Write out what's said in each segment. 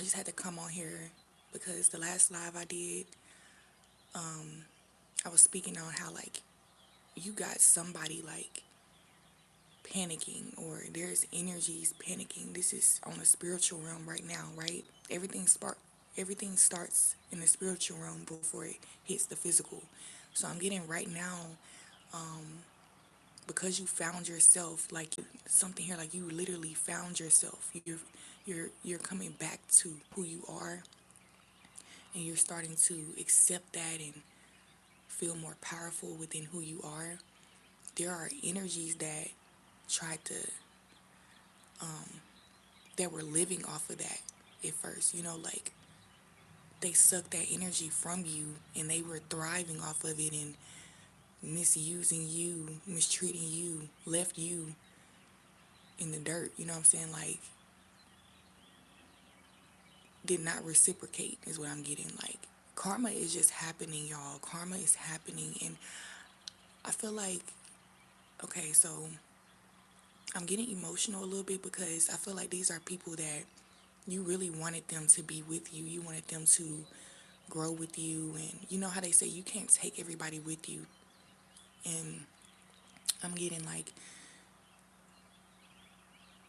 just had to come on here because the last live I did, I was speaking on how like you got somebody like panicking, or there's energies panicking. This is on the spiritual realm right now, right? Everything starts in the spiritual realm before it hits the physical. So I'm getting right now, because you found yourself, like something here, like you literally found yourself. You're coming back to who you are, and you're starting to accept that and feel more powerful within who you are. There are energies that tried to that were living off of that at first, like they sucked that energy from you and they were thriving off of it and misusing you, mistreating you, left you in the dirt, you know what I'm saying? Like, did not reciprocate, is what I'm getting. Like, karma is just happening, y'all. Karma is happening. And I feel like, okay, so I'm getting emotional a little bit because I feel like these are people that you really wanted them to be with you. You wanted them to grow with you. And you know how they say you can't take everybody with you. And I'm getting like,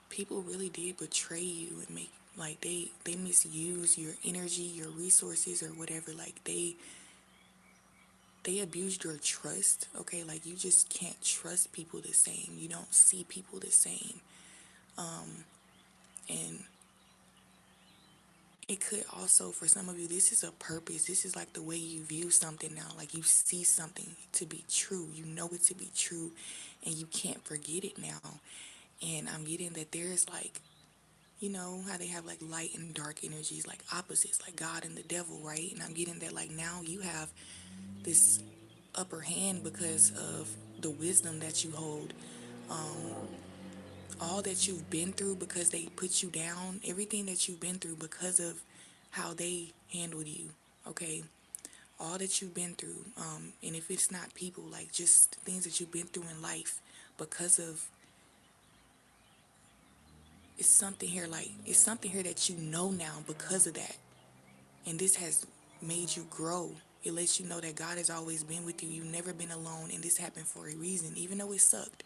people really did betray you and make, like, they misuse your energy, your resources, or whatever. Like, they abused your trust. Okay, like, you just can't trust people the same. You don't see people the same. And it could also, for some of you, this is a purpose. This is like the way you view something now. Like, you see something to be true, you know it to be true, and you can't forget it now. And I'm getting that there's like, you know how they have like light and dark energies, like opposites, like God and the devil, right? And I'm getting that like now you have this upper hand because of the wisdom that you hold, all that you've been through because they put you down, everything that you've been through because of how they handled you, okay? All that you've been through, and if it's not people, like just things that you've been through in life because of, it's something here, like it's something here that you know now because of that. And this has made you grow. It lets you know that God has always been with you. You've never been alone, and this happened for a reason, even though it sucked.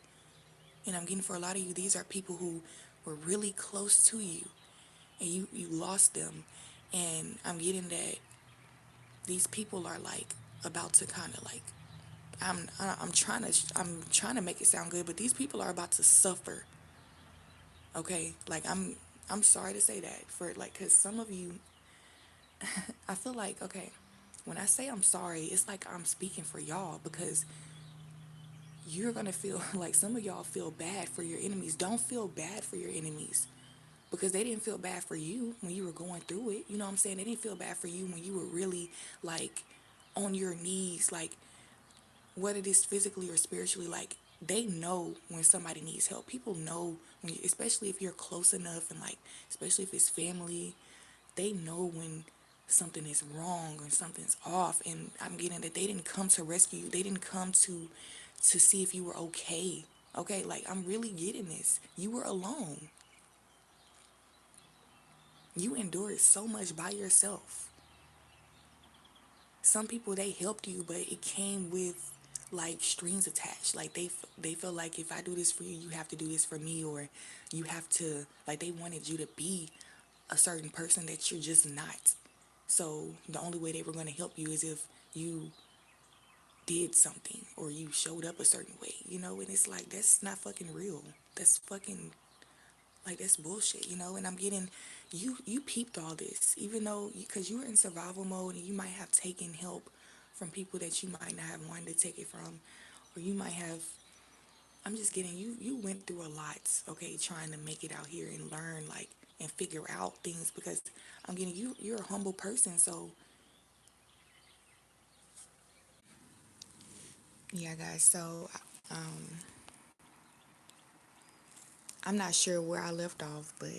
And I'm getting, for a lot of you, these are people who were really close to you, and you lost them. And I'm getting that these people are like about to kind of like, I'm trying to make it sound good, but these people are about to suffer. Okay, like I'm sorry to say that, for like, because some of you, I feel like, okay, when I say I'm sorry, it's like I'm speaking for y'all, because you're gonna feel like, some of y'all feel bad for your enemies. Don't feel bad for your enemies, because they didn't feel bad for you when you were going through it. You know what I'm saying? They didn't feel bad for you when you were really like on your knees, like whether it is physically or spiritually. Like, they know when somebody needs help. People know when you, especially if you're close enough, and like especially if it's family, they know when something is wrong or something's off. And I'm getting that they didn't come to rescue you. They didn't come to see if you were okay. Okay, like, I'm really getting this. You were alone. You endured so much by yourself. Some people, they helped you, but it came with like strings attached. Like, they feel like, if I do this for you, you have to do this for me, or you have to, like, they wanted you to be a certain person that you're just not. So the only way they were going to help you is if you did something or you showed up a certain way, and it's like, that's not fucking real. That's fucking, like, that's bullshit, and I'm getting, you peeped all this, even though, because you were in survival mode, and you might have taken help from people that you might not have wanted to take it from, or you might have, I'm just getting, you went through a lot, okay, trying to make it out here and learn, like, and figure out things, because I'm getting, you're a humble person. So yeah, guys, so I'm not sure where I left off, but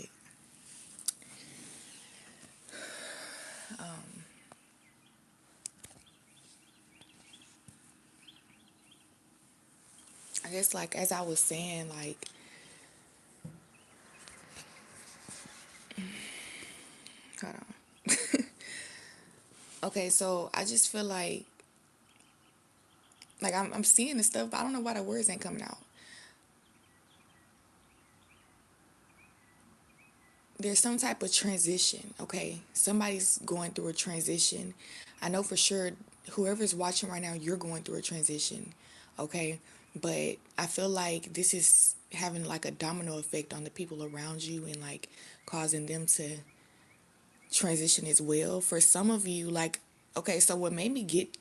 I guess, like, as I was saying, like, Hold on. Okay, so I just feel like I'm seeing the stuff, but I don't know why the words ain't coming out. There's some type of transition, okay? Somebody's going through a transition. I know for sure whoever's watching right now, you're going through a transition, okay? But I feel like this is having like a domino effect on the people around you and like causing them to transition as well. For some of you, like, okay, so what made me get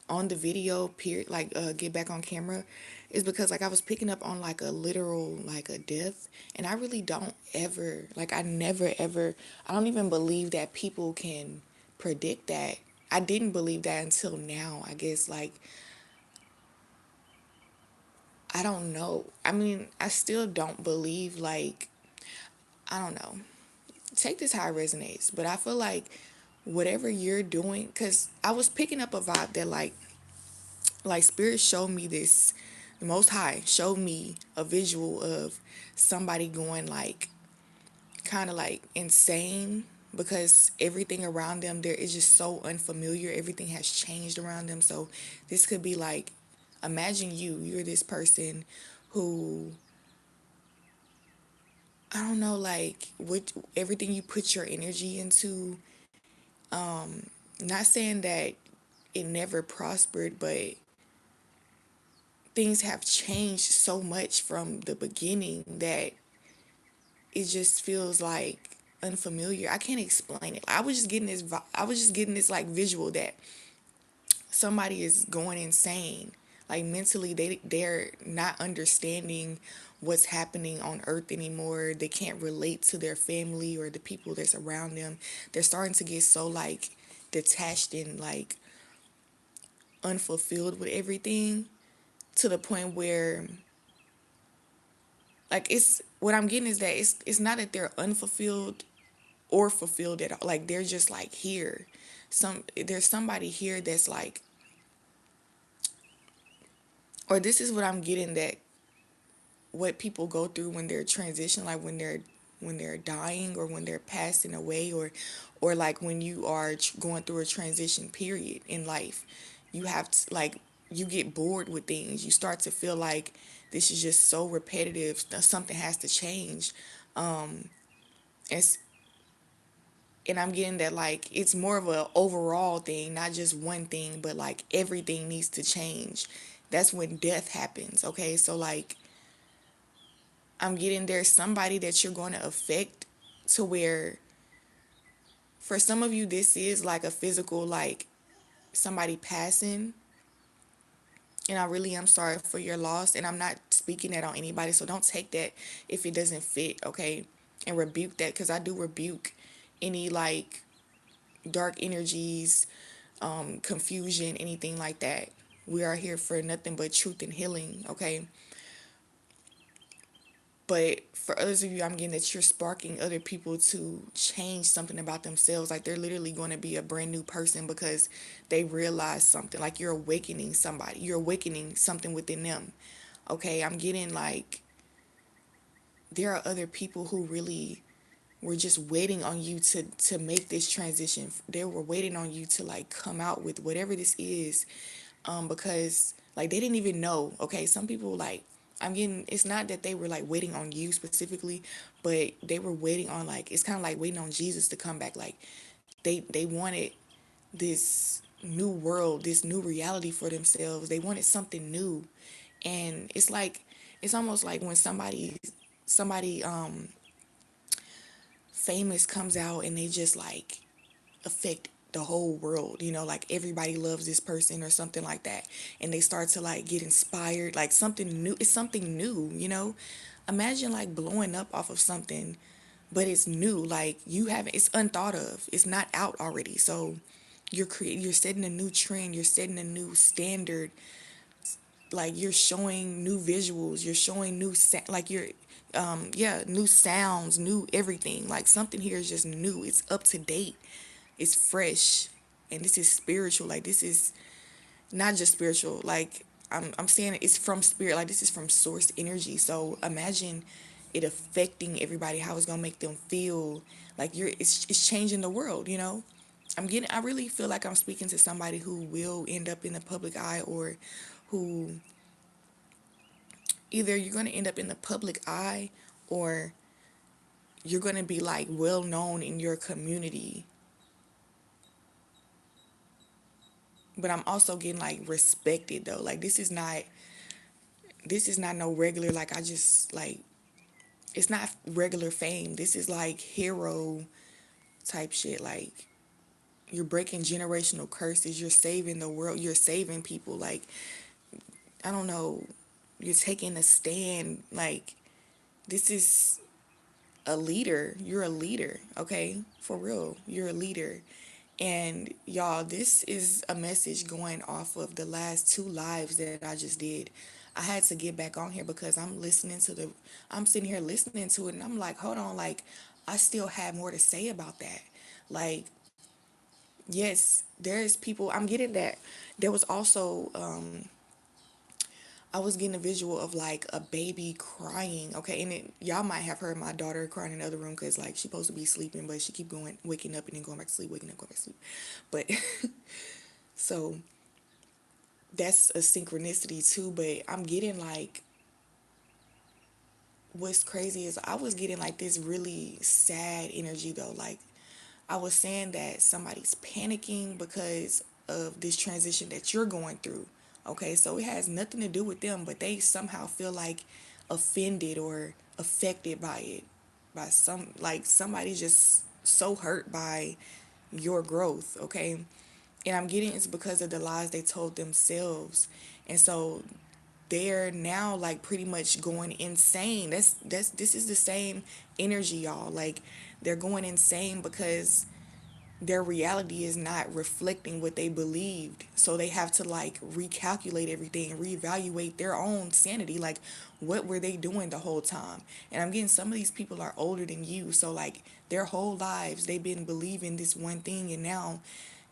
on the video period, like get back on camera, is because like I was picking up on like a literal like a death, and I really don't ever like I never ever I don't even believe that people can predict that. I didn't believe that until now. I guess like I don't know. I mean, I still don't believe like I don't know. Take this how it resonates, but I feel like whatever you're doing, because I was picking up a vibe that like spirit showed me this, the most high showed me a visual of somebody going like kind of like insane because everything around them there is just so unfamiliar, everything has changed around them. So this could be like, imagine you're this person who, I don't know, like with everything you put your energy into, not saying that it never prospered, but things have changed so much from the beginning that it just feels like unfamiliar. I can't explain it. I was just getting this like visual that somebody is going insane. Like mentally they're not understanding what's happening on earth anymore. They can't relate to their family or the people that's around them. They're starting to get so like detached and like unfulfilled with everything to the point where like it's what I'm getting is that it's not that they're unfulfilled or fulfilled at all. Like they're just like here. There's somebody here that's like, or this is what I'm getting, that what people go through when they're transition, like when they're dying or when they're passing away, or like when you are going through a transition period in life, you have to like you get bored with things. You start to feel like this is just so repetitive. Something has to change. It's and I'm getting that like it's more of a overall thing, not just one thing, but like everything needs to change. That's when death happens. Okay, so like I'm getting there's somebody that you're going to affect to where for some of you this is like a physical like somebody passing, and I really am sorry for your loss, and I'm not speaking that on anybody, so don't take that if it doesn't fit, okay? And rebuke that, because I do rebuke any like dark energies, confusion, anything like that. We are here for nothing but truth and healing, okay? But for others of you, I'm getting that you're sparking other people to change something about themselves. Like they're literally going to be a brand new person because they realize something. Like you're awakening somebody. You're awakening something within them. Okay, I'm getting like there are other people who really were just waiting on you to make this transition. They were waiting on you to like come out with whatever this is, because like they didn't even know. Okay, some people like I'm getting. It's not that they were like waiting on you specifically, but they were waiting on like it's kind of like waiting on Jesus to come back. Like they wanted this new world, this new reality for themselves. They wanted something new, and it's like it's almost like when somebody famous comes out and they just like affect the whole world, like everybody loves this person or something like that, and they start to like get inspired, like something new. It's something new. Imagine like blowing up off of something, but it's new, like you haven't, it's unthought of, it's not out already. So you're setting a new trend, you're setting a new standard, like you're showing new visuals, you're showing like you're yeah, new sounds, new everything. Like something here is just new, it's up to date, it's fresh, and this is spiritual. Like this is not just spiritual, like I'm saying it's from spirit, like this is from source energy. So imagine it affecting everybody, how it's gonna make them feel. Like it's changing the world, you know. I really feel like I'm speaking to somebody who will end up in the public eye, or who, either you're gonna end up in the public eye, or you're gonna be like well known in your community. But I'm also getting like respected though. Like this is not no regular, like I just like, it's not regular fame. This is like hero type shit. Like, you're breaking generational curses. You're saving the world. You're saving people. Like, I don't know. You're taking a stand. Like, this is a leader. You're a leader, okay? For real. You're a leader. And y'all, this is a message going off of the last two lives that I just did. I had to get back on here because I'm sitting here listening to it, and I'm like, hold on, like, I still have more to say about that. Like, yes, there's people, I'm getting that. There was also, I was getting a visual of like a baby crying, okay? And y'all might have heard my daughter crying in the other room because like she's supposed to be sleeping, but she keep going, waking up and then going back to sleep, waking up, going back to sleep. But so that's a synchronicity too. But I'm getting like, what's crazy is I was getting like this really sad energy though. Like, I was saying that somebody's panicking because of this transition that you're going through. Okay, so it has nothing to do with them, but they somehow feel like offended or affected by it. By like somebody just so hurt by your growth, okay? And I'm getting it's because of the lies they told themselves. And so they're now like pretty much going insane. This is the same energy, y'all. Like, they're going insane because their reality is not reflecting what they believed. So they have to like recalculate everything and reevaluate their own sanity. Like, what were they doing the whole time? And I'm getting some of these people are older than you. So like their whole lives they've been believing this one thing, and now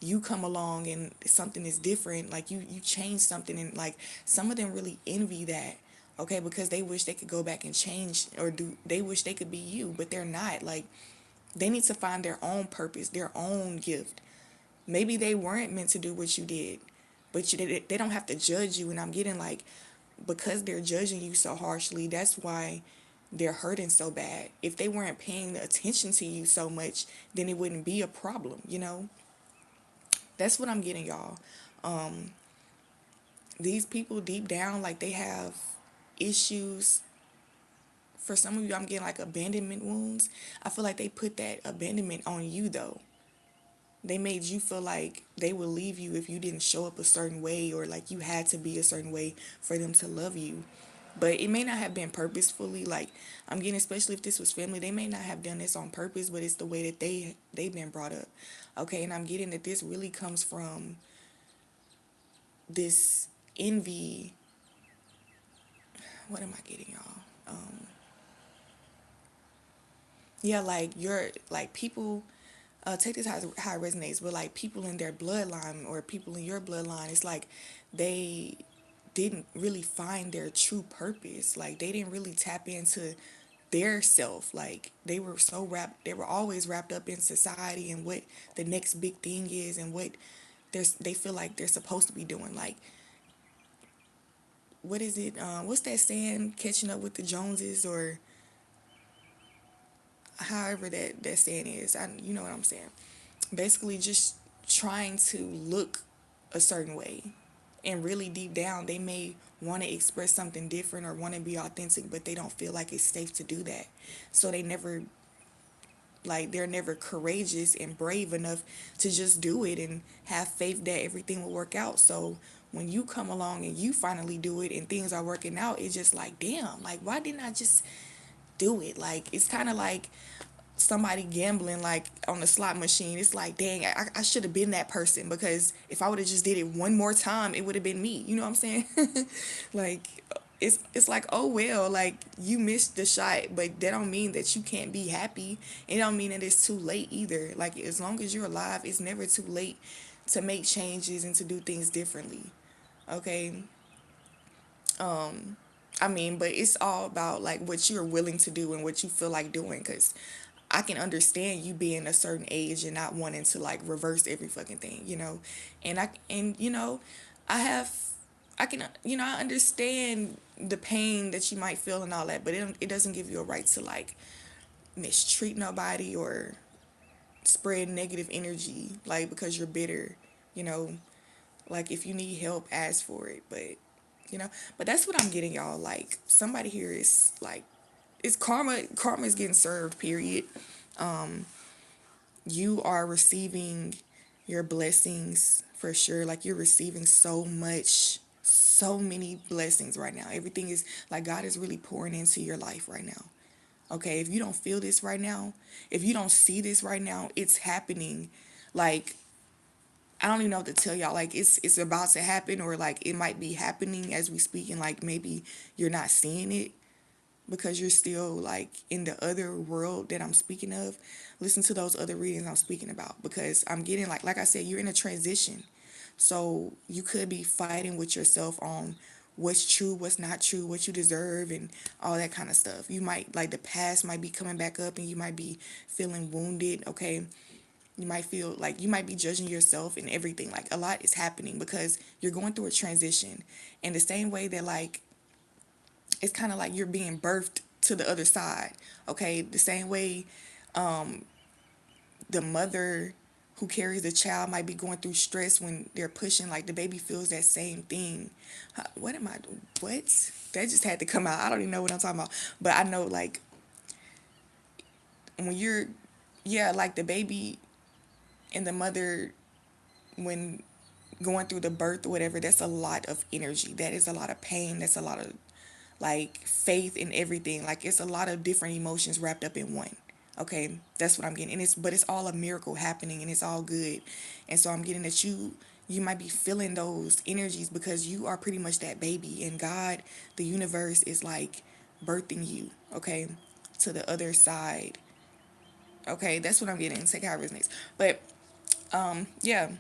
you come along and something is different. Like you change something, and like some of them really envy that. Okay, because they wish they could go back and change, or do they wish they could be you, but they're not. Like, they need to find their own purpose, their own gift. Maybe they weren't meant to do what you did, but they don't have to judge you. And I'm getting like, because they're judging you so harshly, that's why they're hurting so bad. If they weren't paying attention to you so much, then it wouldn't be a problem, you know? That's what I'm getting, y'all. These people deep down, like, they have issues. For some of you, I'm getting like abandonment wounds. I feel like they put that abandonment on you, though. They made you feel like they would leave you if you didn't show up a certain way, or like you had to be a certain way for them to love you. But it may not have been purposefully. Like, I'm getting, especially if this was family, they may not have done this on purpose, but it's the way that they've been brought up. Okay, and I'm getting that this really comes from this envy. What am I getting, y'all? Yeah, like, you're like people, take this how it resonates with like people in their bloodline or people in your bloodline. It's like they didn't really find their true purpose. Like, they didn't really tap into their self. Like, they were always wrapped up in society and what the next big thing is, and what they feel like they're supposed to be doing. Like, what is it? What's that saying? Catching up with the Joneses, or however that saying is. You know what I'm saying. Basically, just trying to look a certain way, and really deep down they may want to express something different or want to be authentic, but they don't feel like it's safe to do that. So they're never courageous and brave enough to just do it and have faith that everything will work out. So when you come along and you finally do it and things are working out, it's just like, damn, like, why didn't I just do it? Like, it's kind of like somebody gambling like on the slot machine. It's like, dang, I should have been that person, because if I would have just did it one more time, it would have been me. You know what I'm saying? Like, it's like, oh well, like, you missed the shot, but that don't mean that you can't be happy. It don't mean that it's too late either. Like, as long as you're alive, it's never too late to make changes and to do things differently. Okay? I mean, but it's all about like what you're willing to do and what you feel like doing. Because I can understand you being a certain age and not wanting to like reverse every fucking thing, you know. And you know, I have I can I understand the pain that you might feel and all that, but it doesn't give you a right to like mistreat nobody or spread negative energy like because you're bitter, you know. Like if you need help, ask for it, but that's what I'm getting, y'all. Like somebody here is like, it's karma is getting served, period. You are receiving your blessings for sure. Like you're receiving so much, so many blessings right now. Everything is like God is really pouring into your life right now. Okay, if you don't feel this right now, if you don't see this right now, it's happening. Like I don't even know what to tell y'all. Like it's about to happen, or like it might be happening as we speak, and like maybe you're not seeing it because you're still like in the other world that I'm speaking of. Listen to those other readings I'm speaking about, because I'm getting like I said, you're in a transition. So you could be fighting with yourself on what's true, what's not true, what you deserve, and all that kind of stuff. You might like the past might be coming back up, and you might be feeling wounded. Okay, you might feel like you might be judging yourself and everything. Like a lot is happening because you're going through a transition. And the same way that like it's kind of like you're being birthed to the other side. Okay, the same way the mother who carries the child might be going through stress when they're pushing, like the baby feels that same thing. What am I doing? What? That just had to come out. I don't even know what I'm talking about. But I know like when you're, yeah, like the baby and the mother, when going through the birth or whatever, that's a lot of energy. That is a lot of pain. That's a lot of like faith in everything. Like it's a lot of different emotions wrapped up in one. Okay, that's what I'm getting. And it's all a miracle happening, and it's all good. And so I'm getting that you might be feeling those energies because you are pretty much that baby, and God, the universe is like birthing you, okay, to the other side. Okay, that's what I'm getting. Take how it resonates. But yeah.